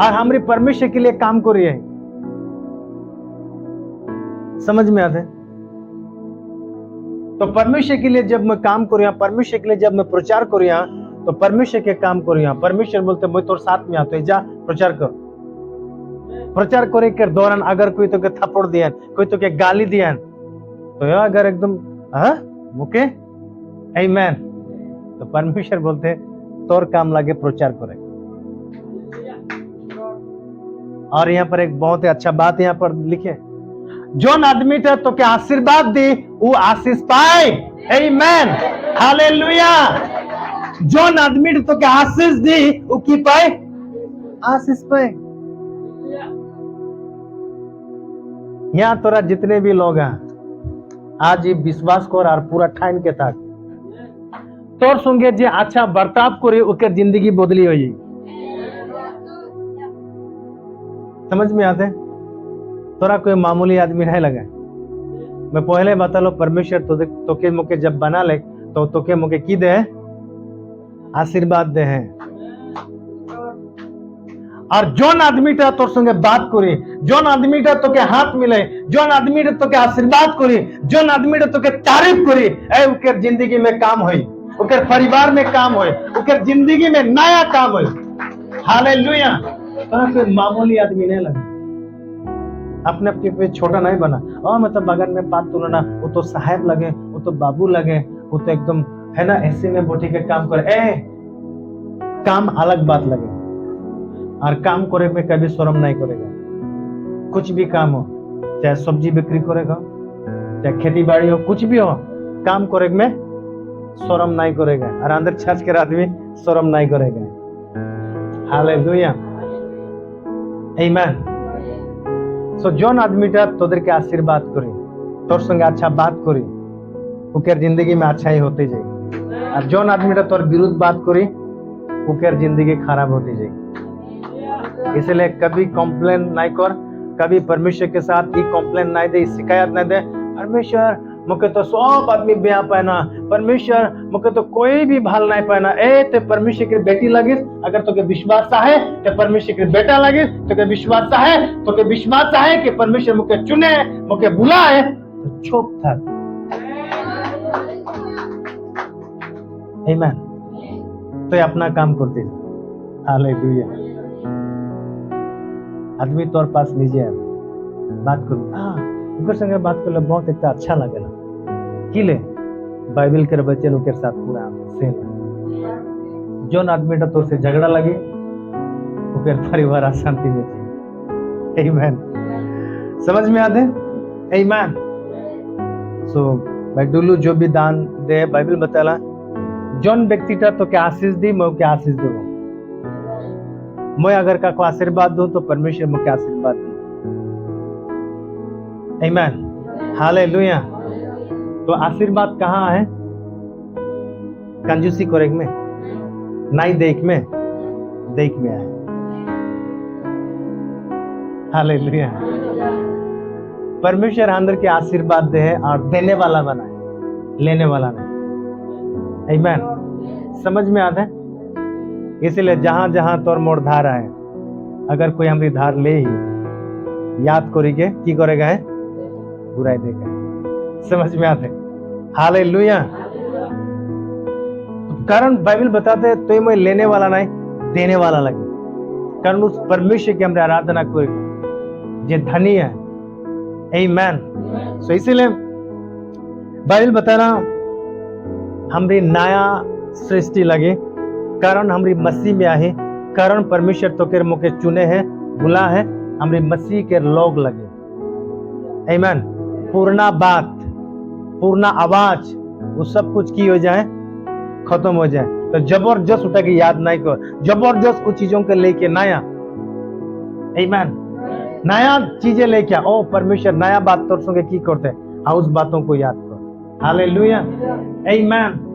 और हमारे परमेश्वर के लिए काम करिए। समझ में आते? तो परमेश्वर के लिए जब मैं काम करूँ, परमेश्वर के लिए जब मैं प्रचार करूँ, तो परमेश्वर के काम करूँ। परमेश्वर बोलते मैं तो साथ में आता, जा प्रचार कर। प्रचार करे के दौरान अगर कोई तो के थप्पड़ दिया, कोई तो के गाली दिया, तो यार अगर एकदम मुके आमीन, तो परमेश्वर बोलते तोर काम लगे प्रचार करे। और यहाँ पर एक बहुत ही अच्छा बात यहाँ पर लिखे, जोन आदमी तो के आशीर्वाद दी वो आशीष पाए। आमीन, हालेलुया। जोन आदमी तो के आशीष दी वो की पाए? आशीष पाए। यहाँ तोरा जितने भी लोग हैं आज ये विश्वास कर और पूरा ठान के तक तोर संगे जे अच्छा बर्ताव करे ओकर जिंदगी बदली हो जाए। समझ में आते? तोरा कोई मामूली आदमी नहीं लगा। मैं पहले बता लो, परमेश्वर तोके मुके जब बना ले तो तोके मुके की दे? आशीर्वाद दे है। और जोन आदमी टा तोर संगे बात करी, जोन आदमी टा तोके हाथ मिले, जोन आदमी टा तोके आशीर्वाद करी, जोन आदमी टा तोके तारीफ करी, ए उकर जिंदगी में काम होई, उकर परिवार में काम होई, उकर जिंदगी में नया काम होई। हालेलुया। कोई मामूली आदमी नहीं लगा, अपने अपने पे छोटा नहीं बना। और मतलब बगल में बात तुलना, वो तो साहब लगे, वो तो बाबू लगे, वो तो एकदम है ना ऐसे में बोटी के काम करे। काम अलग बात लगे, और काम करे में कभी शर्म नहीं करेगा। कुछ भी काम हो, चाहे सब्जी बिक्री करेगा, चाहे खेती बाड़ी हो, कुछ भी हो, काम करे में शर्म नहीं करेगा। और अंदर छच के आदमी शर्म नहीं करेगा। हालेलुया, आमीन। सो जोन आदमी तोदर के आशीर्वाद करी, तोर संगे अच्छा बात करी, उकर जिंदगी में अच्छा ही होते जाए। और जोन आदमी तोर विरुद्ध बात करी, उकर जिंदगी खराब होती जाए। इसलिए कभी कंप्लेन नहीं कर, कभी परमेश्वर के साथ ही कंप्लेन नहीं दे, शिकायत नहीं दे। परमेश्वर मुके तो सब आदमी ब्याह पाना, परमेश्वर मुके तो कोई भी भाल नहीं पाना। ते परमेश्वर की बेटी लगे, अगर तो के विश्वास है तो परमेश्वर की बेटा लगे, तो के विश्वास है, तो के विश्वास है कि परमेश्वर मुके चुने, मुके बुलाए, तो चुप था। आमीन। तो ये अपना काम करते हैं। हालेलुया। आदमी तोर पास लीजिए बात करूँ, हाँ उनके संगे बात कर बहुत एक अच्छा लगेला। किले बाइबल के वचन उनके साथ पूरा सेम। जोन आदमी तोर से झगड़ा लगे उनके परिवार अशांति में जी। आमीन। समझ में आते? आमीन। सो भाई डुल्लू जो भी दान दे बाइबल बताला जोन व्यक्ति तो क्या आशीष दी मैं क्या आशीष दूँ। मैं अगर का को आशीर्वाद दूं तो परमेश्वर मुझे आशीर्वाद दी। आमीन। हालेलुया। तो आशीर्वाद कहाँ है? कंजूसी कोरेक में नहीं, देख में है। हालेलुया। परमेश्वर अंदर के आशीर्वाद दे है और देने वाला बना है, लेने वाला नहीं। आमीन। समझ में आता है? इसलिए जहां जहां तोर मोर धार है, अगर कोई हमारी धार ले ही याद करी के की करेगा है बुराई देगा। समझ में आते? हालेलुया। कारण बाइबल बताते हैं तो मैं लेने वाला नहीं देने वाला लगे। कारण उस परमेश्वर की हमने आराधना कोई जे धनी है। आमीन। सो इसीलिए बाइबल बता रहा हमारी नया सृष्टि लगे कारण हमारी मसीह में आहे, कारण परमेश्वर तो के मुके चुने हैं बुला है हमारी मसीह के लोग लगे। आमीन। पूर्णा बात पूर्णा आवाज वो सब कुछ की हो जाए खत्म हो जाए। तो जबरदस्त उठा के याद नहीं कर, जबरदस्त कुछ चीजों के लेके नया। आमीन। नया चीजें लेके ओ परमेश्वर नया बात तोर संगे की करते हैं, उस बातों को याद कर। हालेलुया। आमीन।